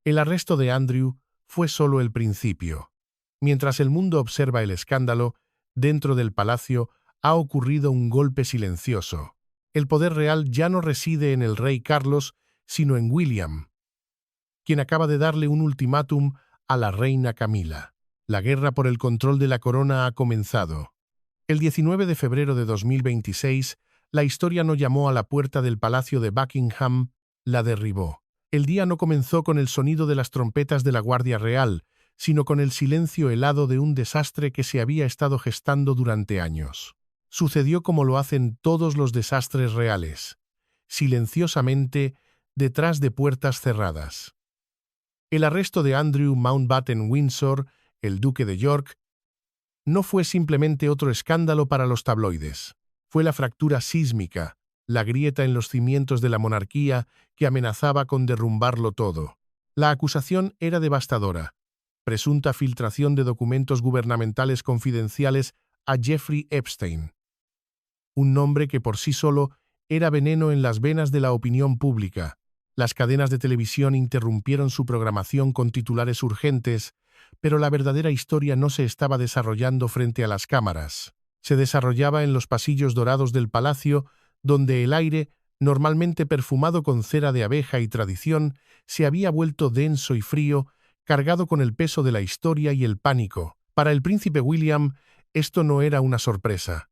El arresto de Andrew fue solo el principio. Mientras el mundo observa el escándalo, dentro del palacio ha ocurrido un golpe silencioso. El poder real ya no reside en el rey Carlos, sino en William, quien acaba de darle un ultimátum a la reina Camila. La guerra por el control de la corona ha comenzado. El 19 de febrero de 2026, la historia no llamó a la puerta del palacio de Buckingham, la derribó. El día no comenzó con el sonido de las trompetas de la Guardia Real, sino con el silencio helado de un desastre que se había estado gestando durante años. Sucedió como lo hacen todos los desastres reales, silenciosamente, detrás de puertas cerradas. El arresto de Andrew Mountbatten Windsor, el duque de York, no fue simplemente otro escándalo para los tabloides. Fue la fractura sísmica, la grieta en los cimientos de la monarquía que amenazaba con derrumbarlo todo. La acusación era devastadora. Presunta filtración de documentos gubernamentales confidenciales a Jeffrey Epstein. Un nombre que por sí solo era veneno en las venas de la opinión pública. Las cadenas de televisión interrumpieron su programación con titulares urgentes, pero la verdadera historia no se estaba desarrollando frente a las cámaras. Se desarrollaba en los pasillos dorados del palacio, donde el aire, normalmente perfumado con cera de abeja y tradición, se había vuelto denso y frío, cargado con el peso de la historia y el pánico. Para el príncipe William, esto no era una sorpresa.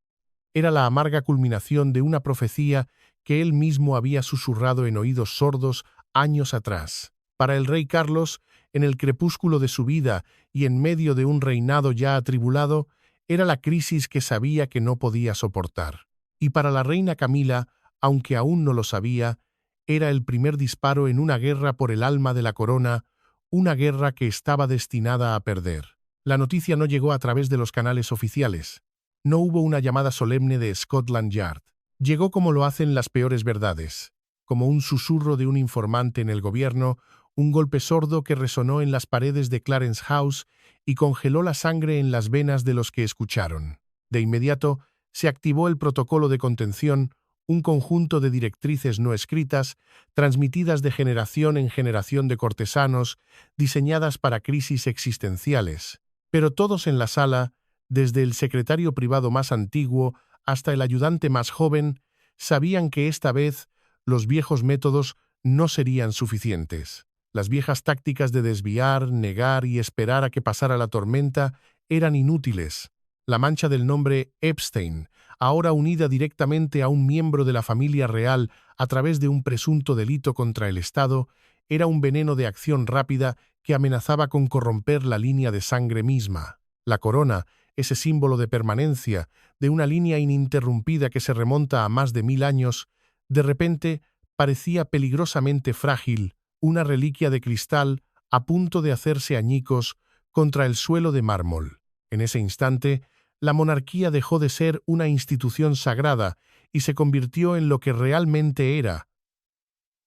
Era la amarga culminación de una profecía que él mismo había susurrado en oídos sordos años atrás. Para el rey Carlos, en el crepúsculo de su vida y en medio de un reinado ya atribulado, era la crisis que sabía que no podía soportar. Y para la reina Camila, aunque aún no lo sabía, era el primer disparo en una guerra por el alma de la corona, una guerra que estaba destinada a perder. La noticia no llegó a través de los canales oficiales. No hubo una llamada solemne de Scotland Yard. Llegó como lo hacen las peores verdades, como un susurro de un informante en el gobierno, un golpe sordo que resonó en las paredes de Clarence House y congeló la sangre en las venas de los que escucharon. De inmediato, se activó el protocolo de contención, un conjunto de directrices no escritas, transmitidas de generación en generación de cortesanos, diseñadas para crisis existenciales. Pero todos en la sala, desde el secretario privado más antiguo hasta el ayudante más joven, sabían que esta vez los viejos métodos no serían suficientes. Las viejas tácticas de desviar, negar y esperar a que pasara la tormenta eran inútiles. La mancha del nombre Epstein, ahora unida directamente a un miembro de la familia real a través de un presunto delito contra el Estado, era un veneno de acción rápida que amenazaba con corromper la línea de sangre misma. La corona, ese símbolo de permanencia, de una línea ininterrumpida que se remonta a más de 1000 años, de repente parecía peligrosamente frágil, una reliquia de cristal a punto de hacerse añicos contra el suelo de mármol. En ese instante, la monarquía dejó de ser una institución sagrada y se convirtió en lo que realmente era: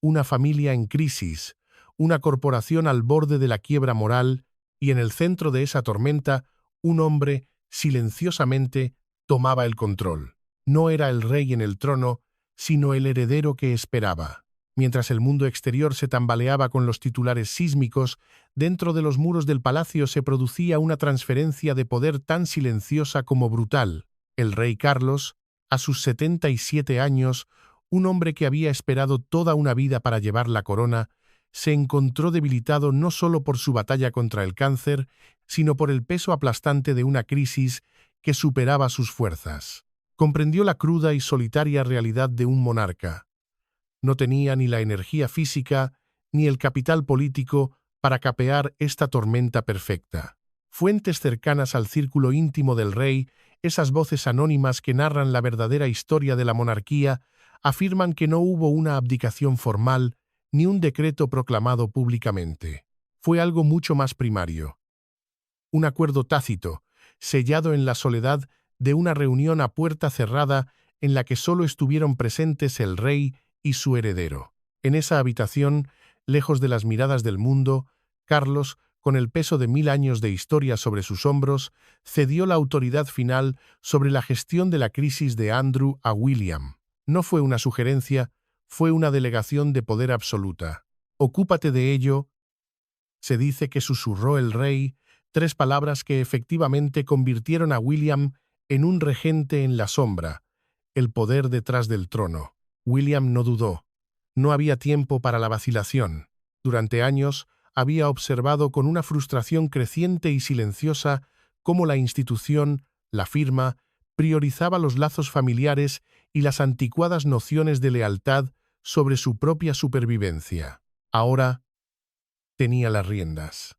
una familia en crisis, una corporación al borde de la quiebra moral, y en el centro de esa tormenta, un hombre, silenciosamente, tomaba el control. No era el rey en el trono, sino el heredero que esperaba. Mientras el mundo exterior se tambaleaba con los titulares sísmicos, dentro de los muros del palacio se producía una transferencia de poder tan silenciosa como brutal. El rey Carlos, a sus 77 años, un hombre que había esperado toda una vida para llevar la corona, se encontró debilitado no solo por su batalla contra el cáncer, sino por el peso aplastante de una crisis que superaba sus fuerzas. Comprendió la cruda y solitaria realidad de un monarca. No tenía ni la energía física ni el capital político para capear esta tormenta perfecta. Fuentes cercanas al círculo íntimo del rey, esas voces anónimas que narran la verdadera historia de la monarquía, afirman que no hubo una abdicación formal ni un decreto proclamado públicamente. Fue algo mucho más primario. Un acuerdo tácito, sellado en la soledad de una reunión a puerta cerrada en la que solo estuvieron presentes el rey y su heredero. En esa habitación, lejos de las miradas del mundo, Carlos, con el peso de 1000 años de historia sobre sus hombros, cedió la autoridad final sobre la gestión de la crisis de Andrew a William. No fue una sugerencia, fue una delegación de poder absoluta. «Ocúpate de ello», Se dice que susurró el rey, 3 palabras que efectivamente convirtieron a William en un regente en la sombra, el poder detrás del trono. William no dudó. No había tiempo para la vacilación. Durante años había observado con una frustración creciente y silenciosa cómo la institución, la firma, priorizaba los lazos familiares y las anticuadas nociones de lealtad sobre su propia supervivencia. Ahora tenía las riendas.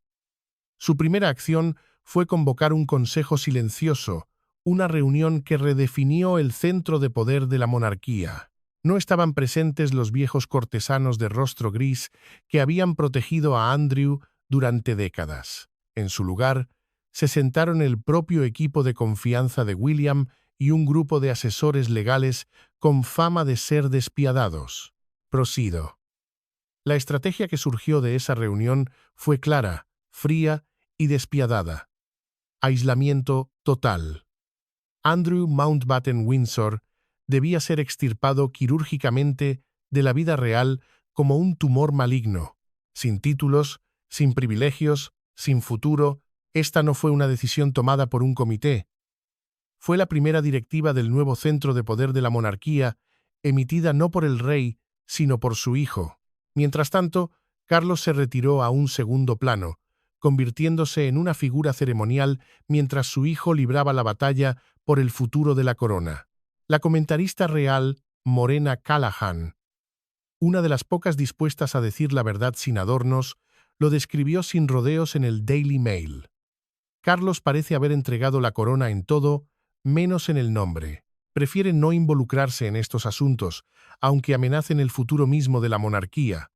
Su primera acción fue convocar un consejo silencioso, una reunión que redefinió el centro de poder de la monarquía. No estaban presentes los viejos cortesanos de rostro gris que habían protegido a Andrew durante décadas. En su lugar, se sentaron el propio equipo de confianza de William y un grupo de asesores legales con fama de ser despiadados. Prosido. La estrategia que surgió de esa reunión fue clara, fría y despiadada. Aislamiento total. Andrew Mountbatten Windsor debía ser extirpado quirúrgicamente de la vida real como un tumor maligno. Sin títulos, sin privilegios, sin futuro, esta no fue una decisión tomada por un comité. Fue la primera directiva del nuevo centro de poder de la monarquía, emitida no por el rey, sino por su hijo. Mientras tanto, Carlos se retiró a un segundo plano, convirtiéndose en una figura ceremonial mientras su hijo libraba la batalla por el futuro de la corona. La comentarista real, Morena Callahan, una de las pocas dispuestas a decir la verdad sin adornos, lo describió sin rodeos en el Daily Mail. Carlos parece haber entregado la corona en todo, menos en el nombre. Prefiere no involucrarse en estos asuntos, aunque amenacen el futuro mismo de la monarquía.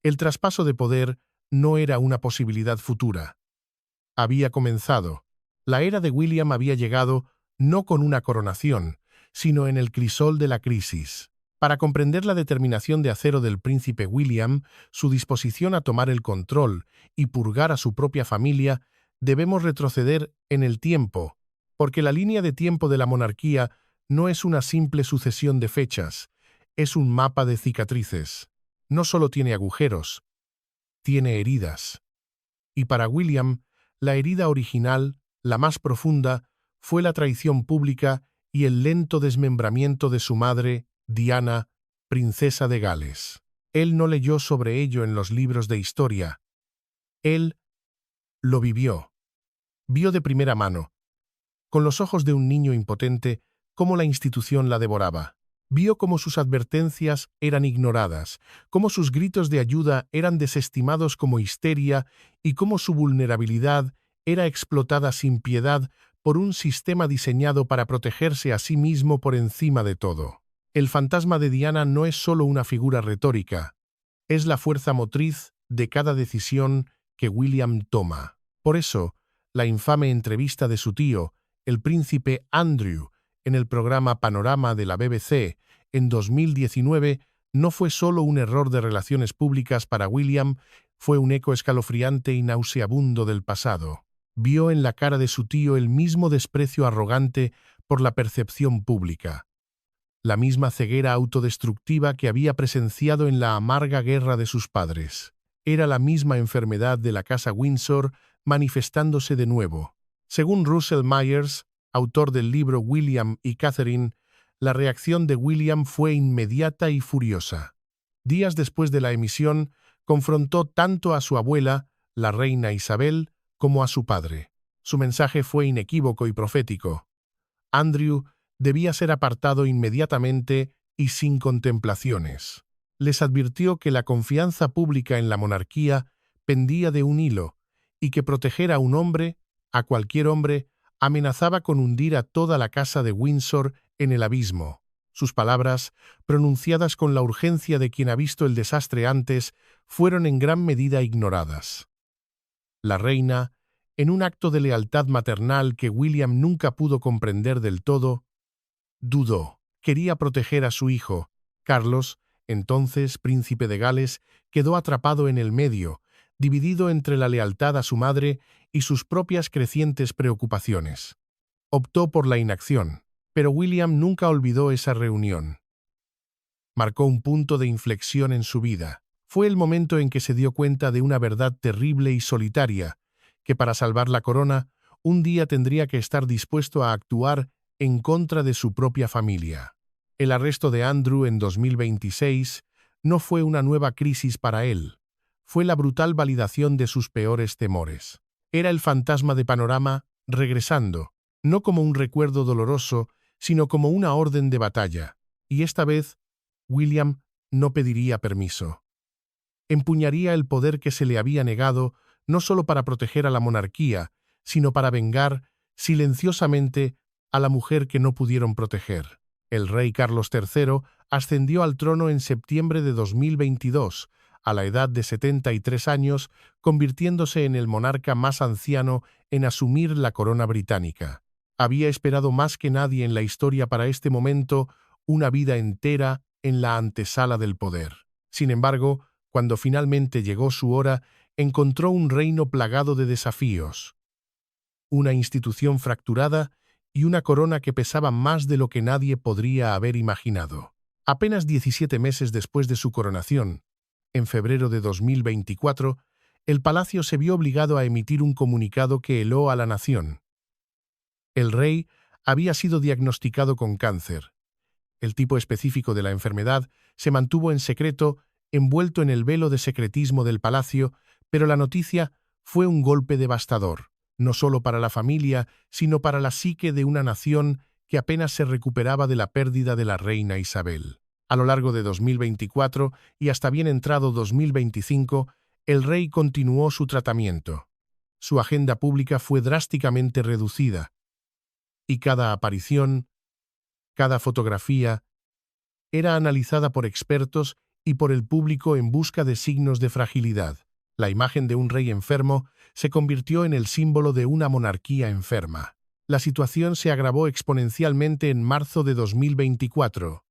El traspaso de poder no era una posibilidad futura. Había comenzado. La era de William había llegado no con una coronación, sino en el crisol de la crisis. Para comprender la determinación de acero del príncipe William, su disposición a tomar el control y purgar a su propia familia, debemos retroceder en el tiempo, porque la línea de tiempo de la monarquía no es una simple sucesión de fechas, es un mapa de cicatrices. No solo tiene agujeros, tiene heridas. Y para William, la herida original, la más profunda, fue la traición pública y el lento desmembramiento de su madre, Diana, princesa de Gales. Él no leyó sobre ello en los libros de historia. Él lo vivió. Vio de primera mano, con los ojos de un niño impotente, cómo la institución la devoraba. Vio cómo sus advertencias eran ignoradas, cómo sus gritos de ayuda eran desestimados como histeria y cómo su vulnerabilidad era explotada sin piedad por un sistema diseñado para protegerse a sí mismo por encima de todo. El fantasma de Diana no es solo una figura retórica, es la fuerza motriz de cada decisión que William toma. Por eso, la infame entrevista de su tío, el príncipe Andrew, en el programa Panorama de la BBC en 2019, no fue solo un error de relaciones públicas para William, fue un eco escalofriante y nauseabundo del pasado. Vio en la cara de su tío el mismo desprecio arrogante por la percepción pública, la misma ceguera autodestructiva que había presenciado en la amarga guerra de sus padres. Era la misma enfermedad de la casa Windsor manifestándose de nuevo. Según Russell Myers, autor del libro William y Catherine, la reacción de William fue inmediata y furiosa. Días después de la emisión, confrontó tanto a su abuela, la reina Isabel, como a su padre. Su mensaje fue inequívoco y profético. Andrew debía ser apartado inmediatamente y sin contemplaciones. Les advirtió que la confianza pública en la monarquía pendía de un hilo y que proteger a un hombre, a cualquier hombre, amenazaba con hundir a toda la casa de Windsor en el abismo. Sus palabras, pronunciadas con la urgencia de quien ha visto el desastre antes, fueron en gran medida ignoradas. La reina, en un acto de lealtad maternal que William nunca pudo comprender del todo, dudó. Quería proteger a su hijo. Carlos, entonces príncipe de Gales, quedó atrapado en el medio, dividido entre la lealtad a su madre y sus propias crecientes preocupaciones. Optó por la inacción, pero William nunca olvidó esa reunión. Marcó un punto de inflexión en su vida. Fue el momento en que se dio cuenta de una verdad terrible y solitaria, que para salvar la corona, un día tendría que estar dispuesto a actuar en contra de su propia familia. El arresto de Andrew en 2026 no fue una nueva crisis para él, fue la brutal validación de sus peores temores. Era el fantasma de Panorama regresando, no como un recuerdo doloroso, sino como una orden de batalla. Y esta vez, William no pediría permiso. Empuñaría el poder que se le había negado, no solo para proteger a la monarquía, sino para vengar, silenciosamente, a la mujer que no pudieron proteger. El rey Carlos III ascendió al trono en septiembre de 2022, a la edad de 73 años, convirtiéndose en el monarca más anciano en asumir la corona británica. Había esperado más que nadie en la historia para este momento, una vida entera en la antesala del poder. Sin embargo, cuando finalmente llegó su hora, encontró un reino plagado de desafíos, una institución fracturada y una corona que pesaba más de lo que nadie podría haber imaginado. Apenas 17 meses después de su coronación, en febrero de 2024, el palacio se vio obligado a emitir un comunicado que heló a la nación. El rey había sido diagnosticado con cáncer. El tipo específico de la enfermedad se mantuvo en secreto, envuelto en el velo de secretismo del palacio, pero la noticia fue un golpe devastador, no solo para la familia, sino para la psique de una nación que apenas se recuperaba de la pérdida de la reina Isabel. A lo largo de 2024 y hasta bien entrado 2025, el rey continuó su tratamiento. Su agenda pública fue drásticamente reducida, y cada aparición, cada fotografía, era analizada por expertos y por el público en busca de signos de fragilidad. La imagen de un rey enfermo se convirtió en el símbolo de una monarquía enferma. La situación se agravó exponencialmente en marzo de 2024.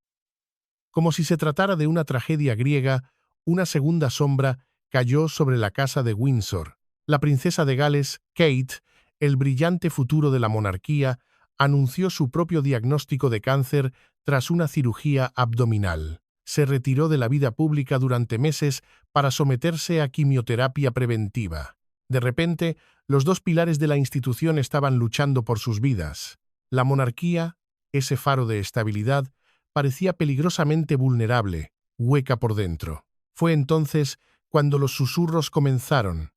Como si se tratara de una tragedia griega, una segunda sombra cayó sobre la casa de Windsor. La princesa de Gales, Kate, el brillante futuro de la monarquía, anunció su propio diagnóstico de cáncer tras una cirugía abdominal. Se retiró de la vida pública durante meses para someterse a quimioterapia preventiva. De repente, los dos pilares de la institución estaban luchando por sus vidas. La monarquía, ese faro de estabilidad, parecía peligrosamente vulnerable, hueca por dentro. Fue entonces cuando los susurros comenzaron.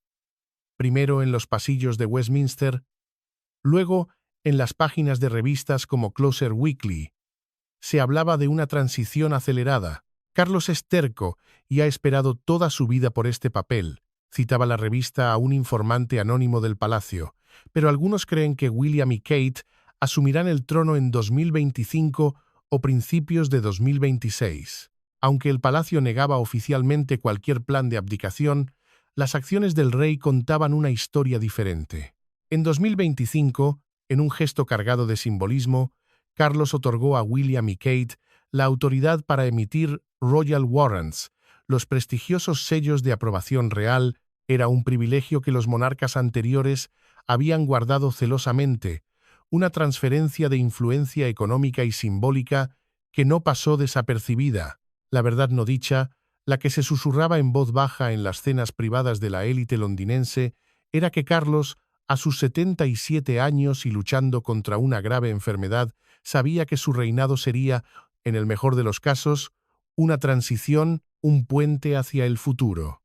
Primero en los pasillos de Westminster, luego en las páginas de revistas como Closer Weekly. Se hablaba de una transición acelerada. Carlos es terco y ha esperado toda su vida por este papel, citaba la revista a un informante anónimo del palacio, pero algunos creen que William y Kate asumirán el trono en 2025 o principios de 2026. Aunque el palacio negaba oficialmente cualquier plan de abdicación, las acciones del rey contaban una historia diferente. En 2025, en un gesto cargado de simbolismo, Carlos otorgó a William y Kate la autoridad para emitir Royal Warrants, los prestigiosos sellos de aprobación real. Era un privilegio que los monarcas anteriores habían guardado celosamente, una transferencia de influencia económica y simbólica que no pasó desapercibida. La verdad no dicha, la que se susurraba en voz baja en las cenas privadas de la élite londinense, era que Carlos, a sus 77 años y luchando contra una grave enfermedad, sabía que su reinado sería, en el mejor de los casos, una transición, un puente hacia el futuro.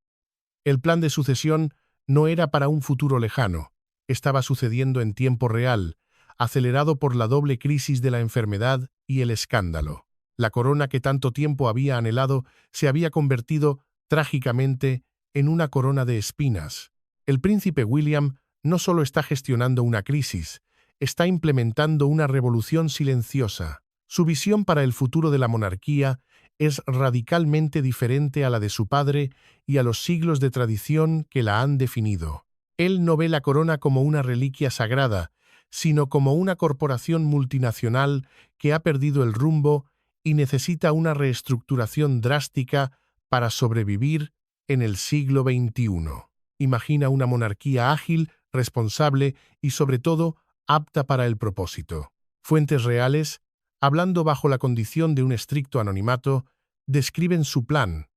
El plan de sucesión no era para un futuro lejano, estaba sucediendo en tiempo real, acelerado por la doble crisis de la enfermedad y el escándalo. La corona que tanto tiempo había anhelado se había convertido, trágicamente, en una corona de espinas. El príncipe William no solo está gestionando una crisis, está implementando una revolución silenciosa. Su visión para el futuro de la monarquía es radicalmente diferente a la de su padre y a los siglos de tradición que la han definido. Él no ve la corona como una reliquia sagrada, sino como una corporación multinacional que ha perdido el rumbo y necesita una reestructuración drástica para sobrevivir en el siglo XXI. Imagina una monarquía ágil, responsable y, sobre todo, apta para el propósito. Fuentes reales, hablando bajo la condición de un estricto anonimato, describen su plan.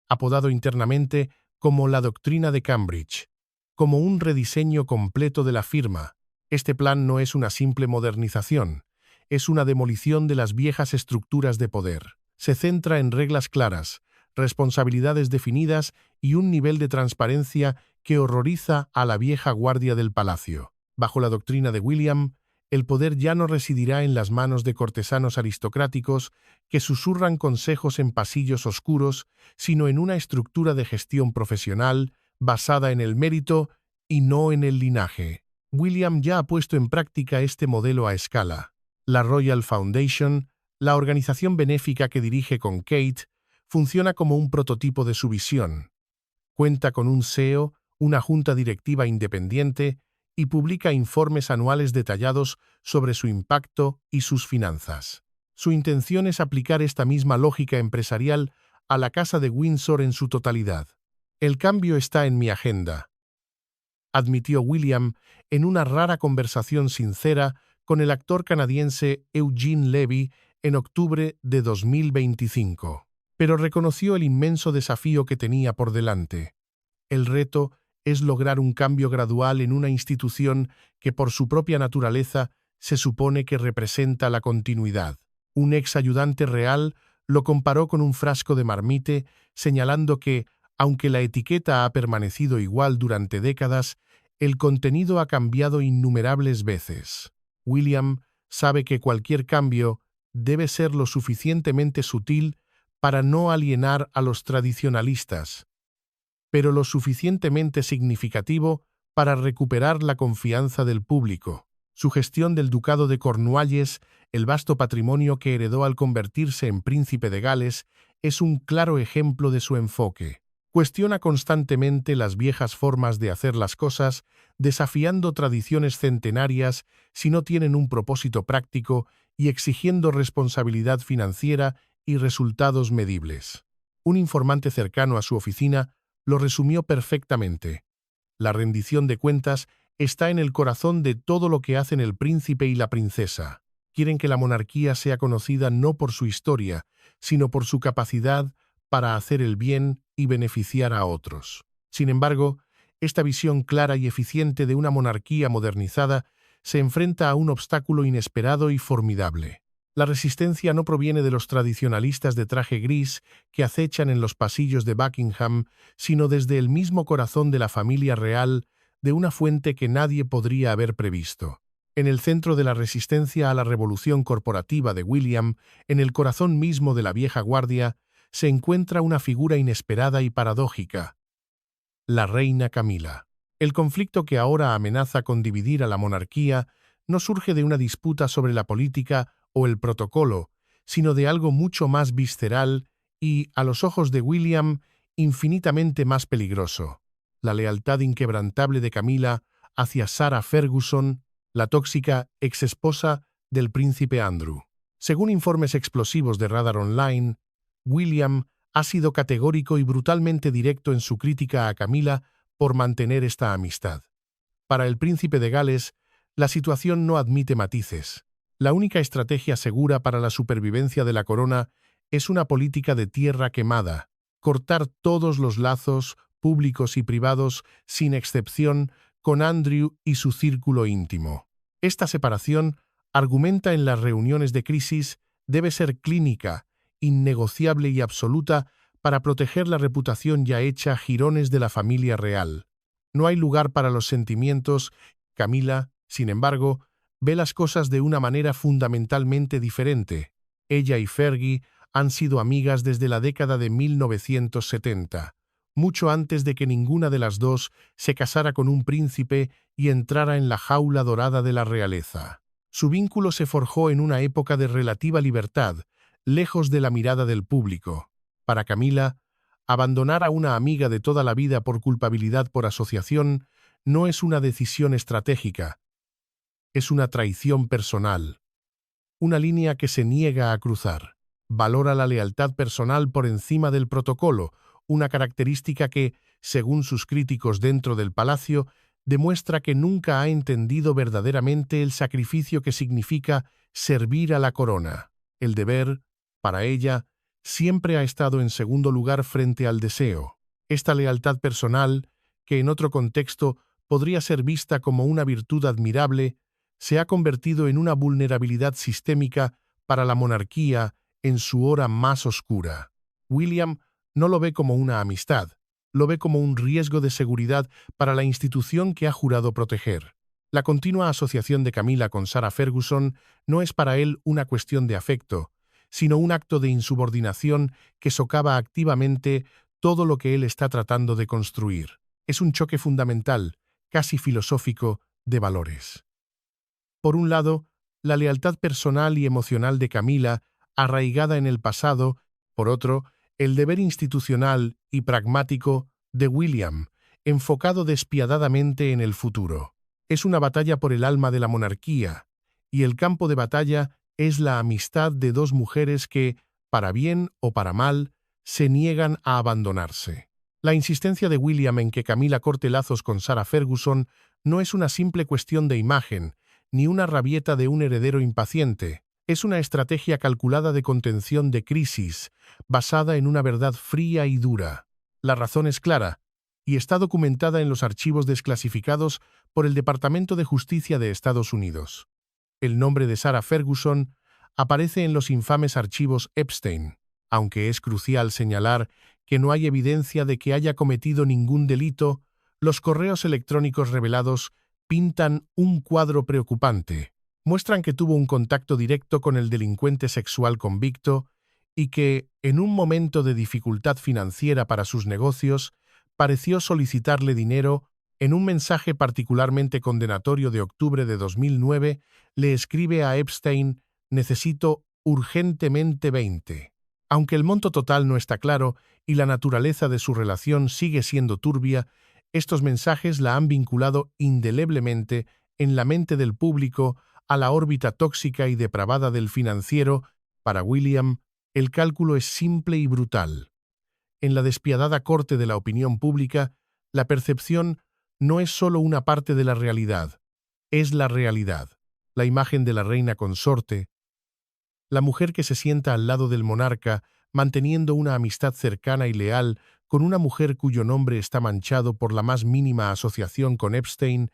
apodado internamente como la doctrina de Cambridge, como un rediseño completo de la firma. Este plan no es una simple modernización, es una demolición de las viejas estructuras de poder. Se centra en reglas claras, responsabilidades definidas y un nivel de transparencia que horroriza a la vieja guardia del palacio. Bajo la doctrina de William, el poder ya no residirá en las manos de cortesanos aristocráticos que susurran consejos en pasillos oscuros, sino en una estructura de gestión profesional basada en el mérito y no en el linaje. William ya ha puesto en práctica este modelo a escala. La Royal Foundation, la organización benéfica que dirige con Kate, funciona como un prototipo de su visión. Cuenta con un CEO, una junta directiva independiente y publica informes anuales detallados sobre su impacto y sus finanzas. Su intención es aplicar esta misma lógica empresarial a la Casa de Windsor en su totalidad. El cambio está en mi agenda, admitió William en una rara conversación sincera con el actor canadiense Eugene Levy en octubre de 2025. Pero reconoció el inmenso desafío que tenía por delante. El reto es lograr un cambio gradual en una institución que por su propia naturaleza se supone que representa la continuidad. Un ex ayudante real lo comparó con un frasco de marmite, señalando que, aunque la etiqueta ha permanecido igual durante décadas, el contenido ha cambiado innumerables veces. William sabe que cualquier cambio debe ser lo suficientemente sutil para no alienar a los tradicionalistas, pero lo suficientemente significativo para recuperar la confianza del público. Su gestión del Ducado de Cornualles, el vasto patrimonio que heredó al convertirse en príncipe de Gales, es un claro ejemplo de su enfoque. Cuestiona constantemente las viejas formas de hacer las cosas, desafiando tradiciones centenarias si no tienen un propósito práctico y exigiendo responsabilidad financiera y resultados medibles. Un informante cercano a su oficina lo resumió perfectamente. La rendición de cuentas está en el corazón de todo lo que hacen el príncipe y la princesa. Quieren que la monarquía sea conocida no por su historia, sino por su capacidad para hacer el bien y beneficiar a otros. Sin embargo, esta visión clara y eficiente de una monarquía modernizada se enfrenta a un obstáculo inesperado y formidable. La resistencia no proviene de los tradicionalistas de traje gris que acechan en los pasillos de Buckingham, sino desde el mismo corazón de la familia real, de una fuente que nadie podría haber previsto. En el centro de la resistencia a la revolución corporativa de William, en el corazón mismo de la vieja guardia, se encuentra una figura inesperada y paradójica: la reina Camila. El conflicto que ahora amenaza con dividir a la monarquía no surge de una disputa sobre la política o el protocolo, sino de algo mucho más visceral y, a los ojos de William, infinitamente más peligroso: la lealtad inquebrantable de Camila hacia Sarah Ferguson, la tóxica exesposa del príncipe Andrew. Según informes explosivos de Radar Online, William ha sido categórico y brutalmente directo en su crítica a Camila por mantener esta amistad. Para el príncipe de Gales, la situación no admite matices. La única estrategia segura para la supervivencia de la corona es una política de tierra quemada, cortar todos los lazos, públicos y privados, sin excepción, con Andrew y su círculo íntimo. Esta separación, argumenta en las reuniones de crisis, debe ser clínica, innegociable y absoluta para proteger la reputación ya hecha a jirones de la familia real. No hay lugar para los sentimientos. Camila, sin embargo, ve las cosas de una manera fundamentalmente diferente. Ella y Fergie han sido amigas desde la década de 1970, mucho antes de que ninguna de las dos se casara con un príncipe y entrara en la jaula dorada de la realeza. Su vínculo se forjó en una época de relativa libertad, lejos de la mirada del público. Para Camila, abandonar a una amiga de toda la vida por culpabilidad por asociación no es una decisión estratégica, es una traición personal, una línea que se niega a cruzar. Valora la lealtad personal por encima del protocolo, una característica que, según sus críticos dentro del palacio, demuestra que nunca ha entendido verdaderamente el sacrificio que significa servir a la corona. El deber, para ella, siempre ha estado en segundo lugar frente al deseo. Esta lealtad personal, que en otro contexto podría ser vista como una virtud admirable, se ha convertido en una vulnerabilidad sistémica para la monarquía en su hora más oscura. William no lo ve como una amistad, lo ve como un riesgo de seguridad para la institución que ha jurado proteger. La continua asociación de Camilla con Sarah Ferguson no es para él una cuestión de afecto, sino un acto de insubordinación que socava activamente todo lo que él está tratando de construir. Es un choque fundamental, casi filosófico, de valores. Por un lado, la lealtad personal y emocional de Camilla, arraigada en el pasado; por otro, el deber institucional y pragmático de William, enfocado despiadadamente en el futuro. Es una batalla por el alma de la monarquía, y el campo de batalla es la amistad de dos mujeres que, para bien o para mal, se niegan a abandonarse. La insistencia de William en que Camilla corte lazos con Sarah Ferguson no es una simple cuestión de imagen, ni una rabieta de un heredero impaciente. Es una estrategia calculada de contención de crisis, basada en una verdad fría y dura. La razón es clara, y está documentada en los archivos desclasificados por el Departamento de Justicia de Estados Unidos. El nombre de Sarah Ferguson aparece en los infames archivos Epstein, aunque es crucial señalar que no hay evidencia de que haya cometido ningún delito. Los correos electrónicos revelados pintan un cuadro preocupante. Muestran que tuvo un contacto directo con el delincuente sexual convicto y que, en un momento de dificultad financiera para sus negocios, pareció solicitarle dinero. En un mensaje particularmente condenatorio de octubre de 2009, le escribe a Epstein: «Necesito urgentemente 20». Aunque el monto total no está claro y la naturaleza de su relación sigue siendo turbia, estos mensajes la han vinculado indeleblemente en la mente del público a la órbita tóxica y depravada del financiero. Para William, el cálculo es simple y brutal. En la despiadada corte de la opinión pública, la percepción no es solo una parte de la realidad, es la realidad. La imagen de la reina consorte, la mujer que se sienta al lado del monarca, manteniendo una amistad cercana y leal con una mujer cuyo nombre está manchado por la más mínima asociación con Epstein,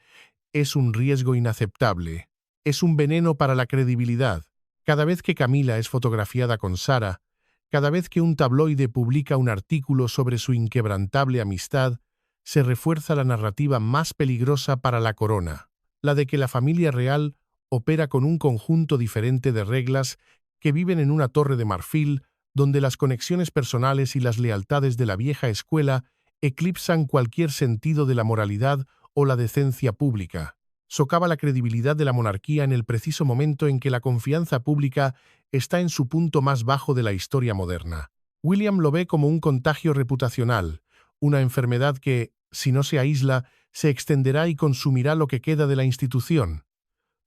es un riesgo inaceptable. Es un veneno para la credibilidad. Cada vez que Camilla es fotografiada con Sarah, cada vez que un tabloide publica un artículo sobre su inquebrantable amistad, se refuerza la narrativa más peligrosa para la corona, la de que la familia real opera con un conjunto diferente de reglas, que viven en una torre de marfil, donde las conexiones personales y las lealtades de la vieja escuela eclipsan cualquier sentido de la moralidad o la decencia pública. Socava la credibilidad de la monarquía en el preciso momento en que la confianza pública está en su punto más bajo de la historia moderna. William lo ve como un contagio reputacional, una enfermedad que, si no se aísla, se extenderá y consumirá lo que queda de la institución.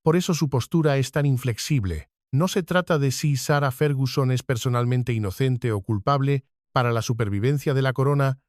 Por eso su postura es tan inflexible. No se trata de si Sarah Ferguson es personalmente inocente o culpable. Para la supervivencia de la corona,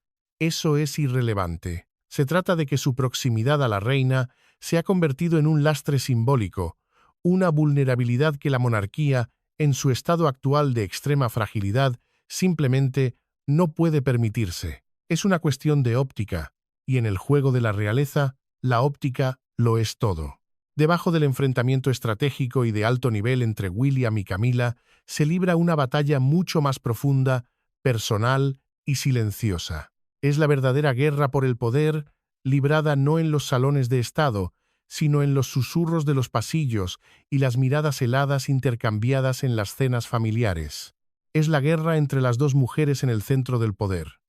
eso es irrelevante. Se trata de que su proximidad a la reina se ha convertido en un lastre simbólico, una vulnerabilidad que la monarquía, en su estado actual de extrema fragilidad, simplemente no puede permitirse. Es una cuestión de óptica, y en el juego de la realeza, la óptica lo es todo. Debajo del enfrentamiento estratégico y de alto nivel entre William y Camilla, se libra una batalla mucho más profunda, personal y silenciosa. Es la verdadera guerra por el poder, librada no en los salones de Estado, sino en los susurros de los pasillos y las miradas heladas intercambiadas en las cenas familiares. Es la guerra entre las dos mujeres en el centro del poder: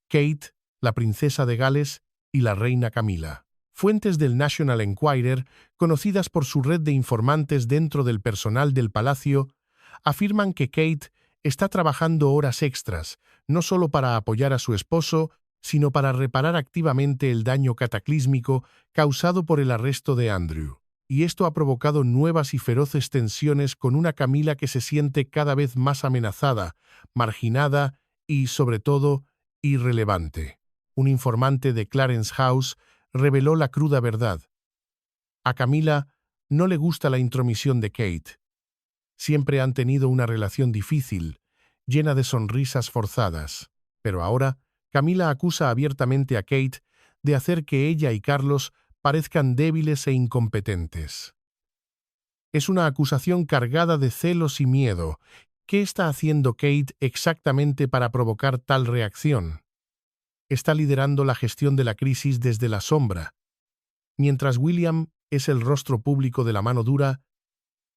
Kate, la princesa de Gales, y la reina Camilla. Fuentes del National Enquirer, conocidas por su red de informantes dentro del personal del palacio, afirman que Kate está trabajando horas extras, no solo para apoyar a su esposo, sino para reparar activamente el daño cataclísmico causado por el arresto de Andrew. Y esto ha provocado nuevas y feroces tensiones con una Camilla que se siente cada vez más amenazada, marginada y, sobre todo, irrelevante. Un informante de Clarence House reveló la cruda verdad. A Camilla no le gusta la intromisión de Kate. Siempre han tenido una relación difícil, llena de sonrisas forzadas. Pero ahora, Camila acusa abiertamente a Kate de hacer que ella y Carlos parezcan débiles e incompetentes. Es una acusación cargada de celos y miedo. ¿Qué está haciendo Kate exactamente para provocar tal reacción? Está liderando la gestión de la crisis desde la sombra. Mientras William es el rostro público de la mano dura,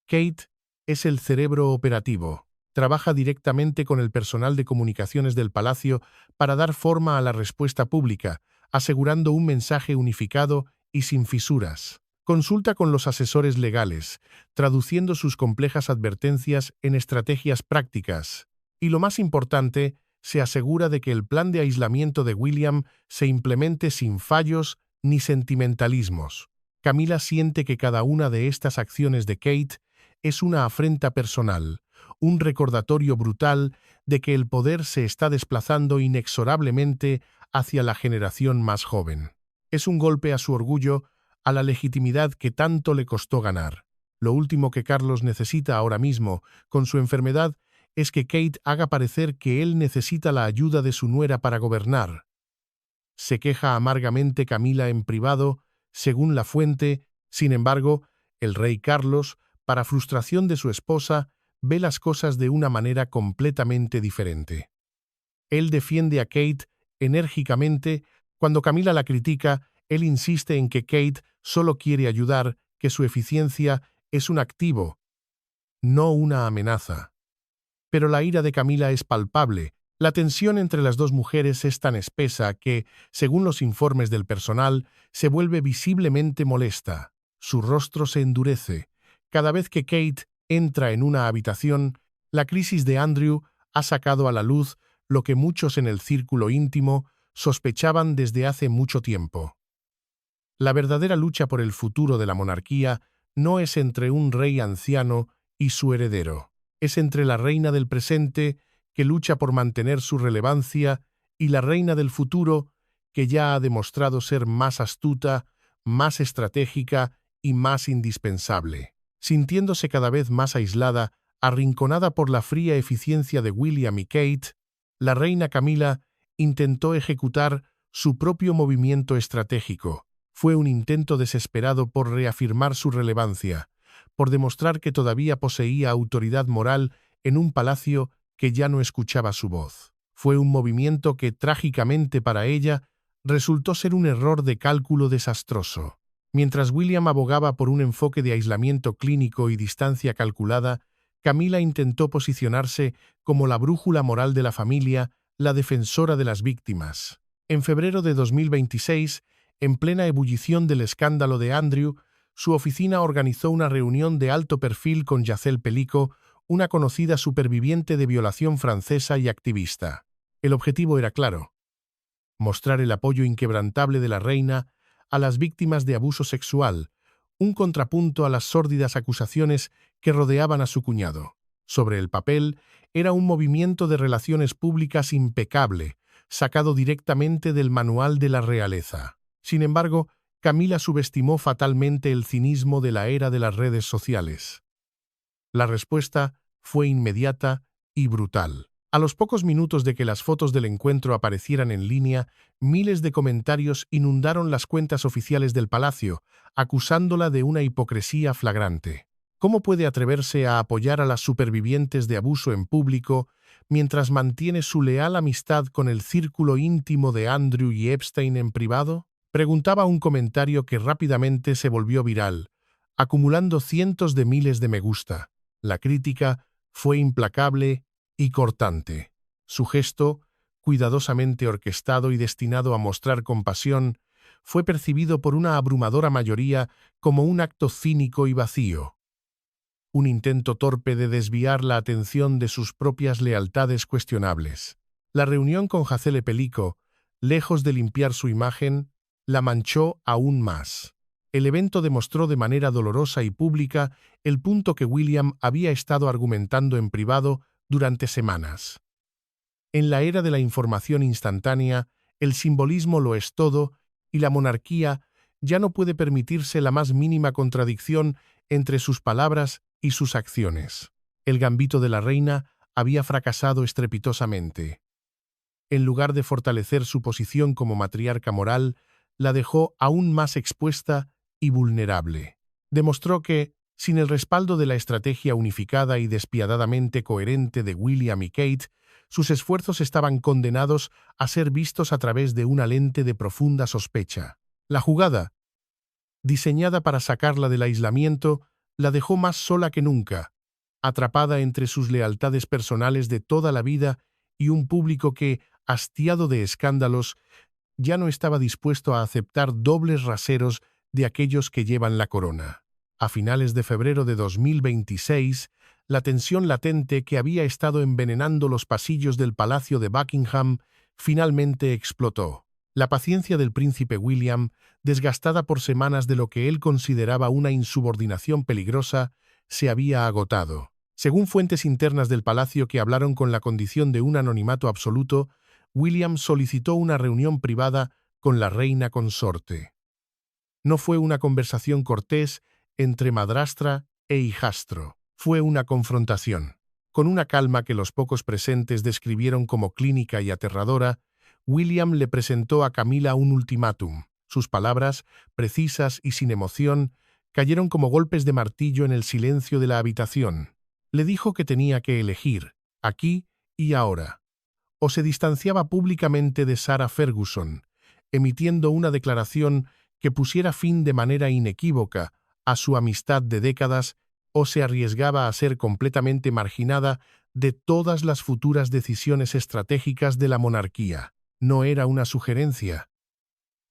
Kate es el cerebro operativo. Trabaja directamente con el personal de comunicaciones del palacio para dar forma a la respuesta pública, asegurando un mensaje unificado y sin fisuras. Consulta con los asesores legales, traduciendo sus complejas advertencias en estrategias prácticas. Y lo más importante, se asegura de que el plan de aislamiento de William se implemente sin fallos ni sentimentalismos. Camila siente que cada una de estas acciones de Kate es una afrenta personal, un recordatorio brutal de que el poder se está desplazando inexorablemente hacia la generación más joven. Es un golpe a su orgullo, a la legitimidad que tanto le costó ganar. Lo último que Carlos necesita ahora mismo, con su enfermedad, es que Kate haga parecer que él necesita la ayuda de su nuera para gobernar. Se queja amargamente Camila en privado, según la fuente. Sin embargo, el rey Carlos, para frustración de su esposa, ve las cosas de una manera completamente diferente. Él defiende a Kate enérgicamente. Cuando Camila la critica, él insiste en que Kate solo quiere ayudar, que su eficiencia es un activo, no una amenaza. Pero la ira de Camila es palpable. La tensión entre las dos mujeres es tan espesa que, según los informes del personal, se vuelve visiblemente molesta. Su rostro se endurece. Cada vez que Kate entra en una habitación, la crisis de Andrew ha sacado a la luz lo que muchos en el círculo íntimo sospechaban desde hace mucho tiempo. La verdadera lucha por el futuro de la monarquía no es entre un rey anciano y su heredero. Es entre la reina del presente, que lucha por mantener su relevancia, y la reina del futuro, que ya ha demostrado ser más astuta, más estratégica y más indispensable. Sintiéndose cada vez más aislada, arrinconada por la fría eficiencia de William y Kate, la reina Camila intentó ejecutar su propio movimiento estratégico. Fue un intento desesperado por reafirmar su relevancia, por demostrar que todavía poseía autoridad moral en un palacio que ya no escuchaba su voz. Fue un movimiento que, trágicamente para ella, resultó ser un error de cálculo desastroso. Mientras William abogaba por un enfoque de aislamiento clínico y distancia calculada, Camila intentó posicionarse como la brújula moral de la familia, la defensora de las víctimas. En febrero de 2026, en plena ebullición del escándalo de Andrew, su oficina organizó una reunión de alto perfil con Gisèle Pelicot, una conocida superviviente de violación francesa y activista. El objetivo era claro: mostrar el apoyo inquebrantable de la reina a las víctimas de abuso sexual, un contrapunto a las sórdidas acusaciones que rodeaban a su cuñado. Sobre el papel, era un movimiento de relaciones públicas impecable, sacado directamente del manual de la realeza. Sin embargo, Camila subestimó fatalmente el cinismo de la era de las redes sociales. La respuesta fue inmediata y brutal. A los pocos minutos de que las fotos del encuentro aparecieran en línea, miles de comentarios inundaron las cuentas oficiales del palacio, acusándola de una hipocresía flagrante. ¿Cómo puede atreverse a apoyar a las supervivientes de abuso en público mientras mantiene su leal amistad con el círculo íntimo de Andrew y Epstein en privado? Preguntaba un comentario que rápidamente se volvió viral, acumulando cientos de miles de me gusta. La crítica fue implacable y cortante. Su gesto, cuidadosamente orquestado y destinado a mostrar compasión, fue percibido por una abrumadora mayoría como un acto cínico y vacío. Un intento torpe de desviar la atención de sus propias lealtades cuestionables. La reunión con Gisèle Pelicot, lejos de limpiar su imagen, la manchó aún más. El evento demostró de manera dolorosa y pública el punto que William había estado argumentando en privado durante semanas. En la era de la información instantánea, el simbolismo lo es todo y la monarquía ya no puede permitirse la más mínima contradicción entre sus palabras y sus acciones. El gambito de la reina había fracasado estrepitosamente. En lugar de fortalecer su posición como matriarca moral, la dejó aún más expuesta y vulnerable. Demostró que, sin el respaldo de la estrategia unificada y despiadadamente coherente de William y Kate, sus esfuerzos estaban condenados a ser vistos a través de una lente de profunda sospecha. La jugada, diseñada para sacarla del aislamiento, la dejó más sola que nunca, atrapada entre sus lealtades personales de toda la vida y un público que, hastiado de escándalos, ya no estaba dispuesto a aceptar dobles raseros de aquellos que llevan la corona. A finales de febrero de 2026, la tensión latente que había estado envenenando los pasillos del Palacio de Buckingham finalmente explotó. La paciencia del príncipe William, desgastada por semanas de lo que él consideraba una insubordinación peligrosa, se había agotado. Según fuentes internas del palacio que hablaron con la condición de un anonimato absoluto, William solicitó una reunión privada con la reina consorte. No fue una conversación cortés entre madrastra e hijastro. Fue una confrontación. Con una calma que los pocos presentes describieron como clínica y aterradora, William le presentó a Camila un ultimátum. Sus palabras, precisas y sin emoción, cayeron como golpes de martillo en el silencio de la habitación. Le dijo que tenía que elegir, aquí y ahora. O se distanciaba públicamente de Sarah Ferguson, emitiendo una declaración que pusiera fin de manera inequívoca a su amistad de décadas, o se arriesgaba a ser completamente marginada de todas las futuras decisiones estratégicas de la monarquía. No era una sugerencia.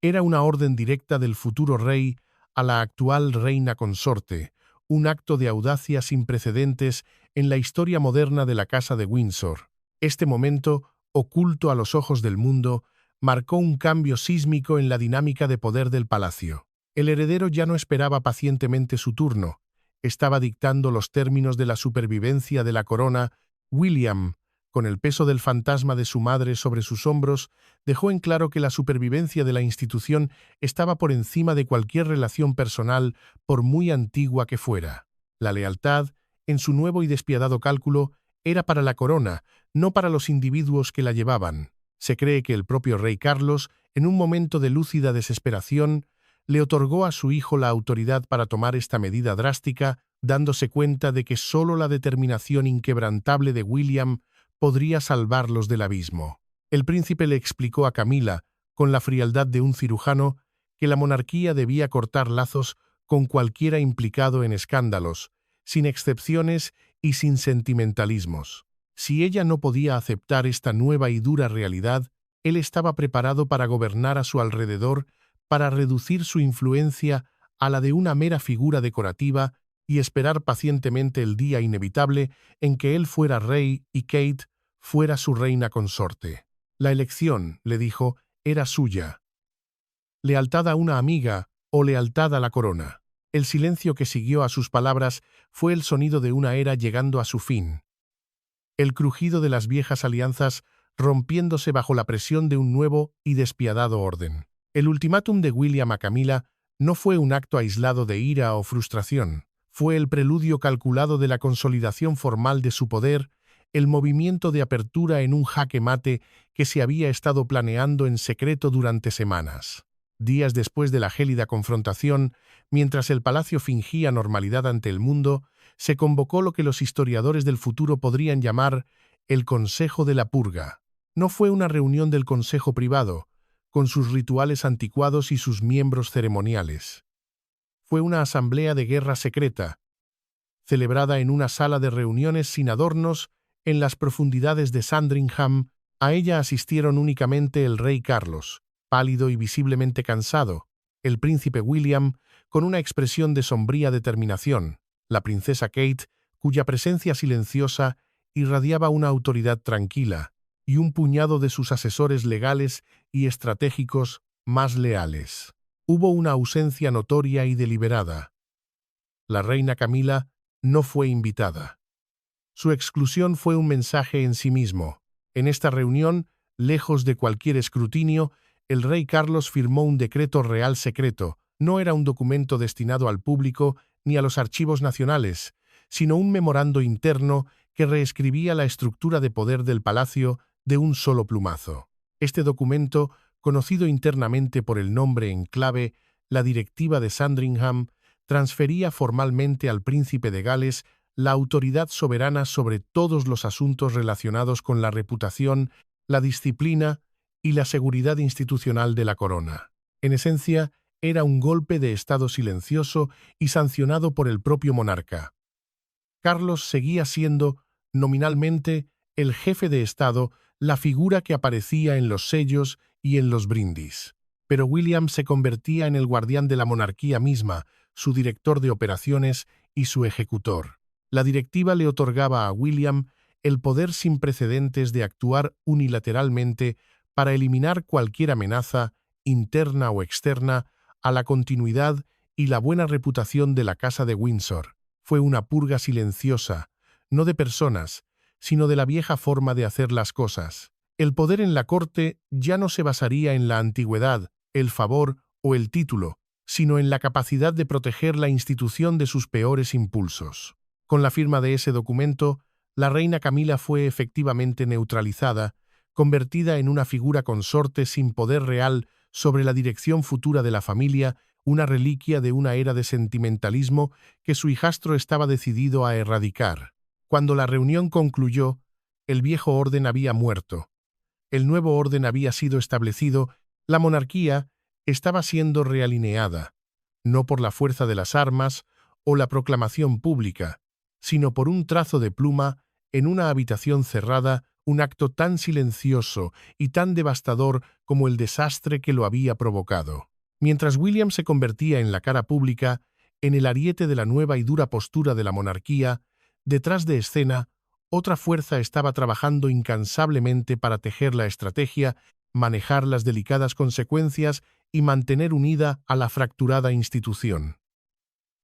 Era una orden directa del futuro rey a la actual reina consorte, un acto de audacia sin precedentes en la historia moderna de la Casa de Windsor. Este momento, oculto a los ojos del mundo, marcó un cambio sísmico en la dinámica de poder del palacio. El heredero ya no esperaba pacientemente su turno, estaba dictando los términos de la supervivencia de la corona. William, con el peso del fantasma de su madre sobre sus hombros, dejó en claro que la supervivencia de la institución estaba por encima de cualquier relación personal, por muy antigua que fuera. La lealtad, en su nuevo y despiadado cálculo, era para la corona, no para los individuos que la llevaban. Se cree que el propio rey Carlos, en un momento de lúcida desesperación, le otorgó a su hijo la autoridad para tomar esta medida drástica, dándose cuenta de que solo la determinación inquebrantable de William podría salvarlos del abismo. El príncipe le explicó a Camila, con la frialdad de un cirujano, que la monarquía debía cortar lazos con cualquiera implicado en escándalos, sin excepciones y sin sentimentalismos. Si ella no podía aceptar esta nueva y dura realidad, él estaba preparado para gobernar a su alrededor, para reducir su influencia a la de una mera figura decorativa y esperar pacientemente el día inevitable en que él fuera rey y Kate fuera su reina consorte. La elección, le dijo, era suya. Lealtad a una amiga o lealtad a la corona. El silencio que siguió a sus palabras fue el sonido de una era llegando a su fin. El crujido de las viejas alianzas rompiéndose bajo la presión de un nuevo y despiadado orden. El ultimátum de William a Camila no fue un acto aislado de ira o frustración. Fue el preludio calculado de la consolidación formal de su poder, el movimiento de apertura en un jaque mate que se había estado planeando en secreto durante semanas. Días después de la gélida confrontación, mientras el palacio fingía normalidad ante el mundo, se convocó lo que los historiadores del futuro podrían llamar el Consejo de la Purga. No fue una reunión del Consejo privado, con sus rituales anticuados y sus miembros ceremoniales. Fue una asamblea de guerra secreta, celebrada en una sala de reuniones sin adornos en las profundidades de Sandringham. A ella asistieron únicamente el rey Carlos, pálido y visiblemente cansado, el príncipe William, con una expresión de sombría determinación, la princesa Kate, cuya presencia silenciosa irradiaba una autoridad tranquila, y un puñado de sus asesores legales y estratégicos más leales. Hubo una ausencia notoria y deliberada. La reina Camila no fue invitada. Su exclusión fue un mensaje en sí mismo. En esta reunión, lejos de cualquier escrutinio, el rey Carlos firmó un decreto real secreto. No era un documento destinado al público ni a los archivos nacionales, sino un memorando interno que reescribía la estructura de poder del palacio de un solo plumazo. Este documento, conocido internamente por el nombre en clave la Directiva de Sandringham, transfería formalmente al príncipe de Gales la autoridad soberana sobre todos los asuntos relacionados con la reputación, la disciplina y la seguridad institucional de la corona. En esencia, era un golpe de Estado silencioso y sancionado por el propio monarca. Carlos seguía siendo, nominalmente, el jefe de Estado, la figura que aparecía en los sellos y en los brindis. Pero William se convertía en el guardián de la monarquía misma, su director de operaciones y su ejecutor. La directiva le otorgaba a William el poder sin precedentes de actuar unilateralmente para eliminar cualquier amenaza, interna o externa, a la continuidad y la buena reputación de la Casa de Windsor. Fue una purga silenciosa, no de personas, sino de la vieja forma de hacer las cosas. El poder en la corte ya no se basaría en la antigüedad, el favor o el título, sino en la capacidad de proteger la institución de sus peores impulsos. Con la firma de ese documento, la reina Camila fue efectivamente neutralizada, convertida en una figura consorte sin poder real sobre la dirección futura de la familia, una reliquia de una era de sentimentalismo que su hijastro estaba decidido a erradicar. Cuando la reunión concluyó, el viejo orden había muerto. El nuevo orden había sido establecido, la monarquía estaba siendo realineada, no por la fuerza de las armas o la proclamación pública, sino por un trazo de pluma en una habitación cerrada, un acto tan silencioso y tan devastador como el desastre que lo había provocado. Mientras William se convertía en la cara pública, en el ariete de la nueva y dura postura de la monarquía, detrás de escena, otra fuerza estaba trabajando incansablemente para tejer la estrategia, manejar las delicadas consecuencias y mantener unida a la fracturada institución.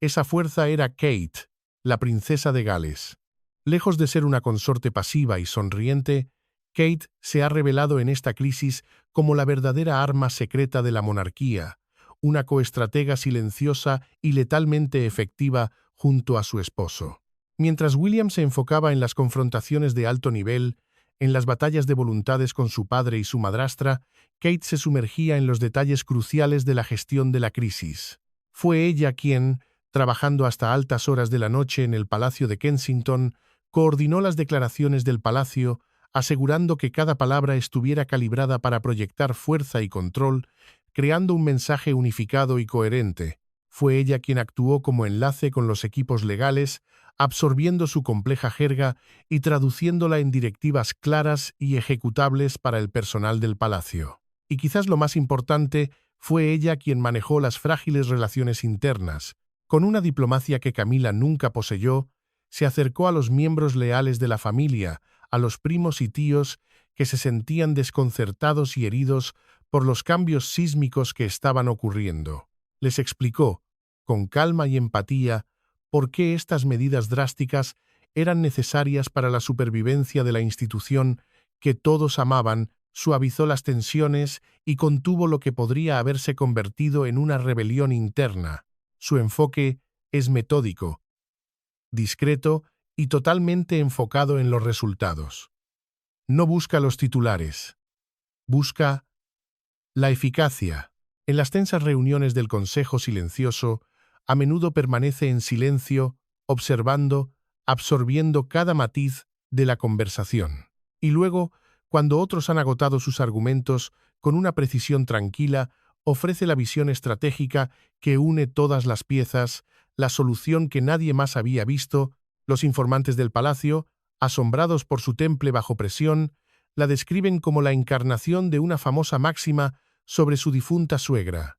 Esa fuerza era Kate, la princesa de Gales. Lejos de ser una consorte pasiva y sonriente, Kate se ha revelado en esta crisis como la verdadera arma secreta de la monarquía, una coestratega silenciosa y letalmente efectiva junto a su esposo. Mientras William se enfocaba en las confrontaciones de alto nivel, en las batallas de voluntades con su padre y su madrastra, Kate se sumergía en los detalles cruciales de la gestión de la crisis. Fue ella quien, trabajando hasta altas horas de la noche en el Palacio de Kensington, coordinó las declaraciones del palacio, asegurando que cada palabra estuviera calibrada para proyectar fuerza y control, creando un mensaje unificado y coherente. Fue ella quien actuó como enlace con los equipos legales, absorbiendo su compleja jerga y traduciéndola en directivas claras y ejecutables para el personal del palacio. Y quizás lo más importante, fue ella quien manejó las frágiles relaciones internas. Con una diplomacia que Camila nunca poseyó, se acercó a los miembros leales de la familia, a los primos y tíos que se sentían desconcertados y heridos por los cambios sísmicos que estaban ocurriendo. Les explicó, con calma y empatía, por qué estas medidas drásticas eran necesarias para la supervivencia de la institución que todos amaban, suavizó las tensiones y contuvo lo que podría haberse convertido en una rebelión interna. Su enfoque es metódico, discreto y totalmente enfocado en los resultados. No busca los titulares, busca la eficacia. En las tensas reuniones del Consejo Silencioso, a menudo permanece en silencio, observando, absorbiendo cada matiz de la conversación. Y luego, cuando otros han agotado sus argumentos, con una precisión tranquila, ofrece la visión estratégica que une todas las piezas, la solución que nadie más había visto. Los informantes del palacio, asombrados por su temple bajo presión, la describen como la encarnación de una famosa máxima sobre su difunta suegra.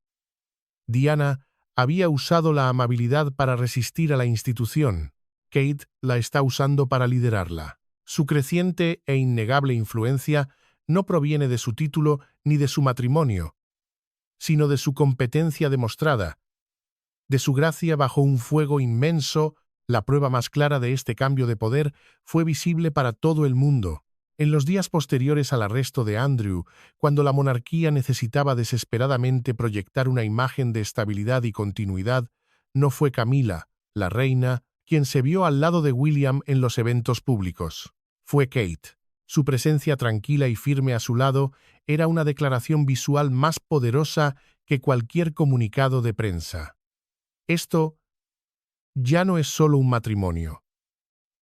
Diana había usado la amabilidad para resistir a la institución. Kate la está usando para liderarla. Su creciente e innegable influencia no proviene de su título ni de su matrimonio, sino de su competencia demostrada, de su gracia bajo un fuego inmenso. La prueba más clara de este cambio de poder fue visible para todo el mundo. En los días posteriores al arresto de Andrew, cuando la monarquía necesitaba desesperadamente proyectar una imagen de estabilidad y continuidad, no fue Camila, la reina, quien se vio al lado de William en los eventos públicos. Fue Kate. Su presencia tranquila y firme a su lado era una declaración visual más poderosa que cualquier comunicado de prensa. Esto ya no es solo un matrimonio.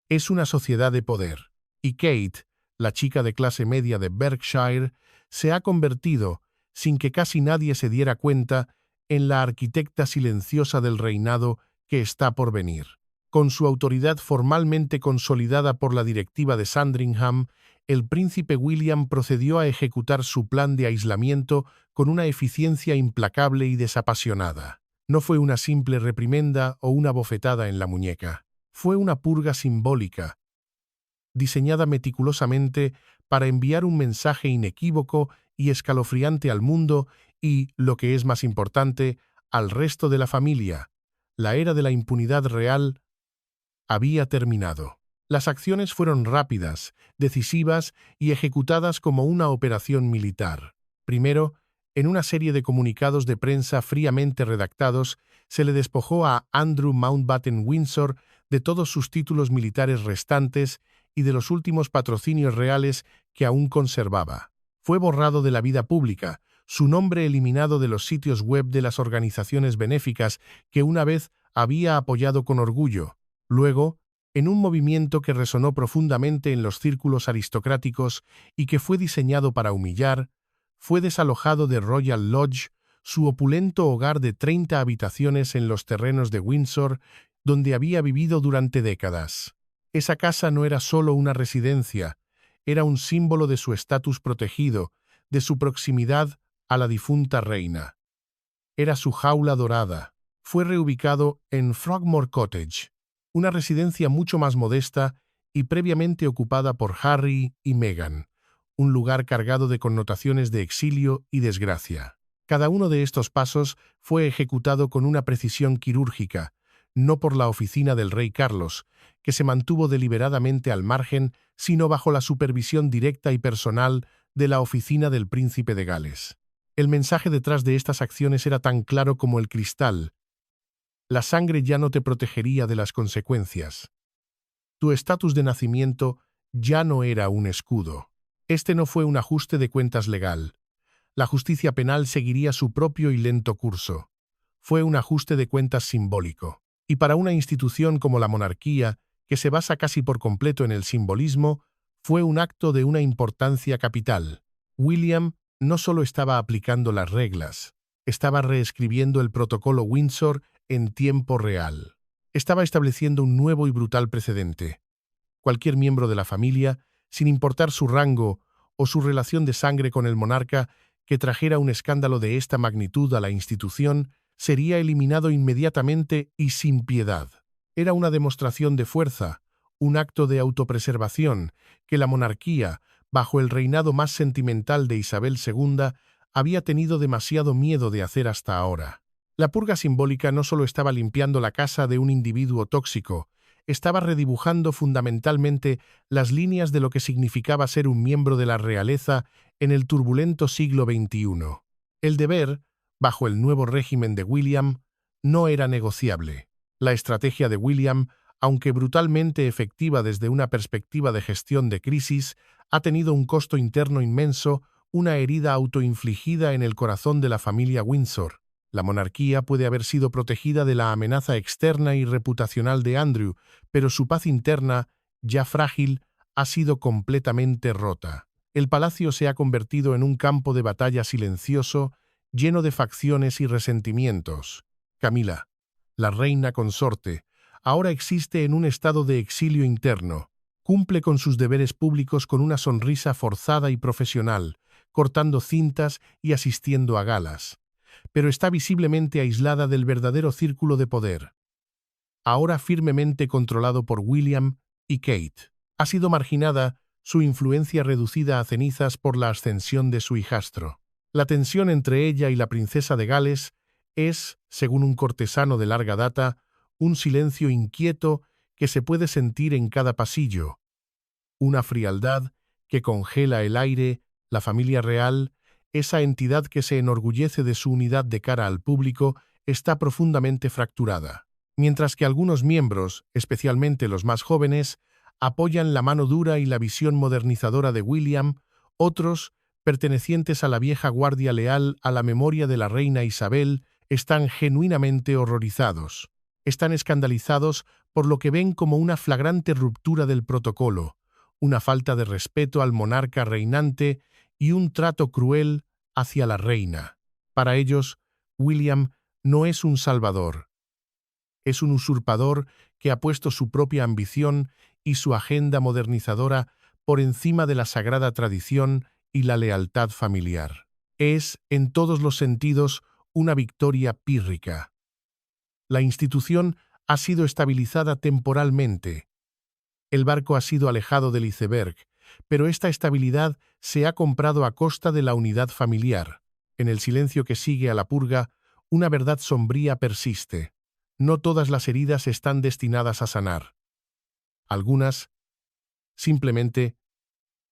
Es una sociedad de poder. Y Kate, la chica de clase media de Berkshire, se ha convertido, sin que casi nadie se diera cuenta, en la arquitecta silenciosa del reinado que está por venir. Con su autoridad formalmente consolidada por la directiva de Sandringham, el príncipe William procedió a ejecutar su plan de aislamiento con una eficiencia implacable y desapasionada. No fue una simple reprimenda o una bofetada en la muñeca. Fue una purga simbólica, diseñada meticulosamente para enviar un mensaje inequívoco y escalofriante al mundo y, lo que es más importante, al resto de la familia. La era de la impunidad real había terminado. Las acciones fueron rápidas, decisivas y ejecutadas como una operación militar. Primero, en una serie de comunicados de prensa fríamente redactados, se le despojó a Andrew Mountbatten Windsor de todos sus títulos militares restantes y de los últimos patrocinios reales que aún conservaba. Fue borrado de la vida pública, su nombre eliminado de los sitios web de las organizaciones benéficas que una vez había apoyado con orgullo. Luego, en un movimiento que resonó profundamente en los círculos aristocráticos y que fue diseñado para humillar, fue desalojado de Royal Lodge, su opulento hogar de 30 habitaciones en los terrenos de Windsor, donde había vivido durante décadas. Esa casa no era solo una residencia, era un símbolo de su estatus protegido, de su proximidad a la difunta reina. Era su jaula dorada. Fue reubicado en Frogmore Cottage, una residencia mucho más modesta y previamente ocupada por Harry y Meghan, un lugar cargado de connotaciones de exilio y desgracia. Cada uno de estos pasos fue ejecutado con una precisión quirúrgica, no por la oficina del rey Carlos, que se mantuvo deliberadamente al margen, sino bajo la supervisión directa y personal de la oficina del príncipe de Gales. El mensaje detrás de estas acciones era tan claro como el cristal. La sangre ya no te protegería de las consecuencias. Tu estatus de nacimiento ya no era un escudo. Este no fue un ajuste de cuentas legal. La justicia penal seguiría su propio y lento curso. Fue un ajuste de cuentas simbólico. Y para una institución como la monarquía, que se basa casi por completo en el simbolismo, fue un acto de una importancia capital. William no solo estaba aplicando las reglas, estaba reescribiendo el protocolo Windsor en tiempo real. Estaba estableciendo un nuevo y brutal precedente. Cualquier miembro de la familia, sin importar su rango o su relación de sangre con el monarca, que trajera un escándalo de esta magnitud a la institución, sería eliminado inmediatamente y sin piedad. Era una demostración de fuerza, un acto de autopreservación, que la monarquía, bajo el reinado más sentimental de Isabel II, había tenido demasiado miedo de hacer hasta ahora. La purga simbólica no solo estaba limpiando la casa de un individuo tóxico, estaba redibujando fundamentalmente las líneas de lo que significaba ser un miembro de la realeza en el turbulento siglo XXI. El deber, bajo el nuevo régimen de William, no era negociable. La estrategia de William, aunque brutalmente efectiva desde una perspectiva de gestión de crisis, ha tenido un costo interno inmenso, una herida autoinfligida en el corazón de la familia Windsor. La monarquía puede haber sido protegida de la amenaza externa y reputacional de Andrew, pero su paz interna, ya frágil, ha sido completamente rota. El palacio se ha convertido en un campo de batalla silencioso, lleno de facciones y resentimientos. Camila, la reina consorte, ahora existe en un estado de exilio interno. Cumple con sus deberes públicos con una sonrisa forzada y profesional, cortando cintas y asistiendo a galas. Pero está visiblemente aislada del verdadero círculo de poder, ahora firmemente controlado por William y Kate. Ha sido marginada, su influencia reducida a cenizas por la ascensión de su hijastro. La tensión entre ella y la princesa de Gales es, según un cortesano de larga data, un silencio inquieto que se puede sentir en cada pasillo, una frialdad que congela el aire. La familia real, esa entidad que se enorgullece de su unidad de cara al público, está profundamente fracturada. mientras que algunos miembros, especialmente los más jóvenes, apoyan la mano dura y la visión modernizadora de William, otros, pertenecientes a la vieja guardia leal a la memoria de la reina Isabel, están genuinamente horrorizados. Están escandalizados por lo que ven como una flagrante ruptura del protocolo, una falta de respeto al monarca reinante y un trato cruel hacia la reina. Para ellos, William no es un salvador. Es un usurpador que ha puesto su propia ambición y su agenda modernizadora por encima de la sagrada tradición y la lealtad familiar. Es, en todos los sentidos, una victoria pírrica. La institución ha sido estabilizada temporalmente. El barco ha sido alejado del iceberg, pero esta estabilidad se ha comprado a costa de la unidad familiar. En el silencio que sigue a la purga, una verdad sombría persiste. No todas las heridas están destinadas a sanar. Algunas, simplemente,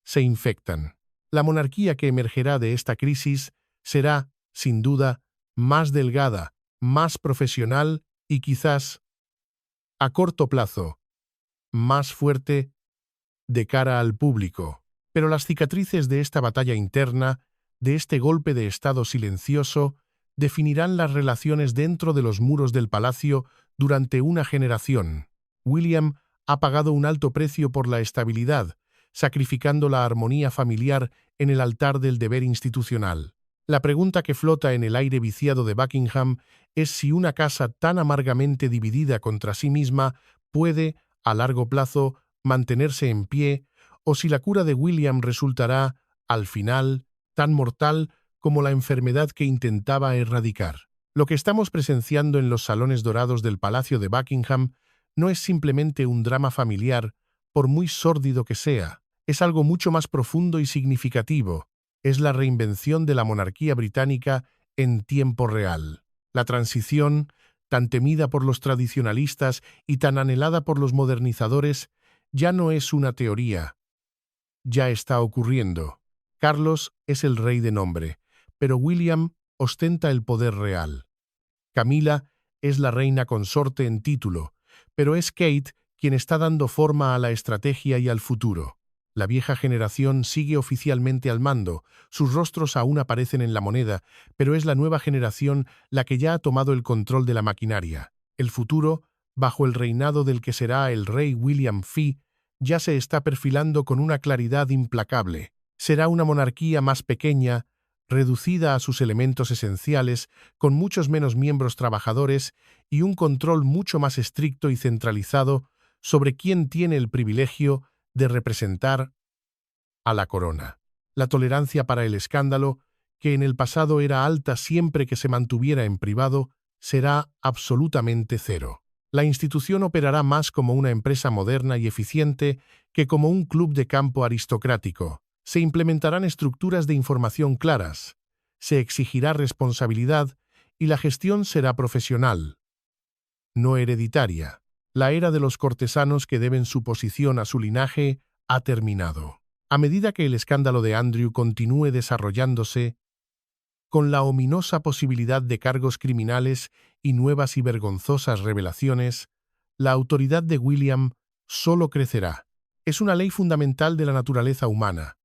se infectan. La monarquía que emergerá de esta crisis será, sin duda, más delgada, más profesional y quizás, a corto plazo, más fuerte de cara al público. Pero las cicatrices de esta batalla interna, de este golpe de estado silencioso, definirán las relaciones dentro de los muros del palacio durante una generación. William ha pagado un alto precio por la estabilidad, sacrificando la armonía familiar en el altar del deber institucional. La pregunta que flota en el aire viciado de Buckingham es si una casa tan amargamente dividida contra sí misma puede, a largo plazo, mantenerse en pie, o si la cura de William resultará, al final, tan mortal como la enfermedad que intentaba erradicar. Lo que estamos presenciando en los salones dorados del Palacio de Buckingham no es simplemente un drama familiar, por muy sórdido que sea. Es algo mucho más profundo y significativo. Es la reinvención de la monarquía británica en tiempo real. La transición, tan temida por los tradicionalistas y tan anhelada por los modernizadores, ya no es una teoría. Ya está ocurriendo. Carlos es el rey de nombre, pero William ostenta el poder real. Camila es la reina consorte en título, pero es Kate quien está dando forma a la estrategia y al futuro. La vieja generación sigue oficialmente al mando, sus rostros aún aparecen en la moneda, pero es la nueva generación la que ya ha tomado el control de la maquinaria. El futuro, bajo el reinado del que será el rey William Fee, ya se está perfilando con una claridad implacable. Será una monarquía más pequeña, reducida a sus elementos esenciales, con muchos menos miembros trabajadores y un control mucho más estricto y centralizado sobre quién tiene el privilegio de representar a la corona. La tolerancia para el escándalo, que en el pasado era alta siempre que se mantuviera en privado, será absolutamente cero. La institución operará más como una empresa moderna y eficiente que como un club de campo aristocrático. Se implementarán estructuras de información claras, se exigirá responsabilidad y la gestión será profesional, no hereditaria. La era de los cortesanos que deben su posición a su linaje ha terminado. A medida que el escándalo de Andrew continúe desarrollándose, con la ominosa posibilidad de cargos criminales y nuevas y vergonzosas revelaciones, la autoridad de William solo crecerá. Es una ley fundamental de la naturaleza humana.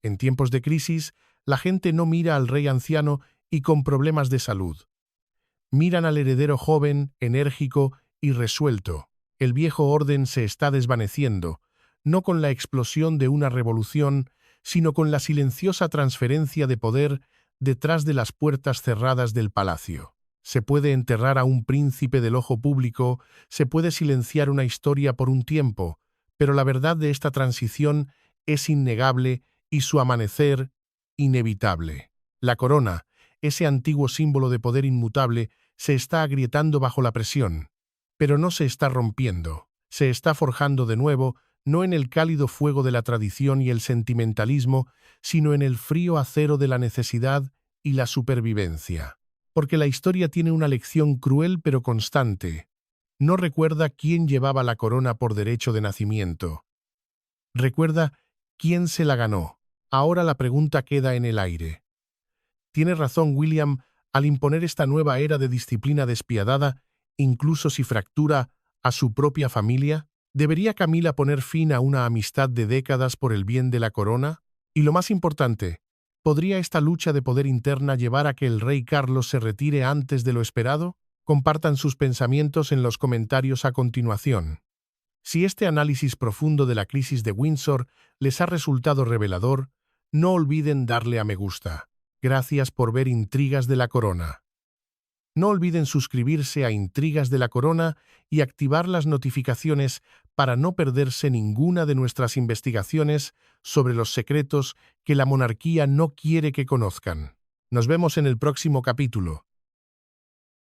En tiempos de crisis, la gente no mira al rey anciano y con problemas de salud. Miran al heredero joven, enérgico y resuelto. El viejo orden se está desvaneciendo, no con la explosión de una revolución, sino con la silenciosa transferencia de poder detrás de las puertas cerradas del palacio. Se puede enterrar a un príncipe del ojo público, se puede silenciar una historia por un tiempo, pero la verdad de esta transición es innegable y su amanecer inevitable. La corona, ese antiguo símbolo de poder inmutable, se está agrietando bajo la presión, pero no se está rompiendo, se está forjando de nuevo, no en el cálido fuego de la tradición y el sentimentalismo, sino en el frío acero de la necesidad y la supervivencia. Porque la historia tiene una lección cruel pero constante. No recuerda quién llevaba la corona por derecho de nacimiento. Recuerda quién se la ganó. Ahora la pregunta queda en el aire. Tiene razón William al imponer esta nueva era de disciplina despiadada incluso si fractura a su propia familia? ¿Debería Camila poner fin a una amistad de décadas por el bien de la corona? Y lo más importante, ¿podría esta lucha de poder interna llevar a que el rey Carlos se retire antes de lo esperado? Compartan sus pensamientos en los comentarios a continuación. Si este análisis profundo de la crisis de Windsor les ha resultado revelador, no olviden darle a me gusta. Gracias por ver Intrigas de la Corona. No olviden suscribirse a Intrigas de la Corona y activar las notificaciones para no perderse ninguna de nuestras investigaciones sobre los secretos que la monarquía no quiere que conozcan. Nos vemos en el próximo capítulo.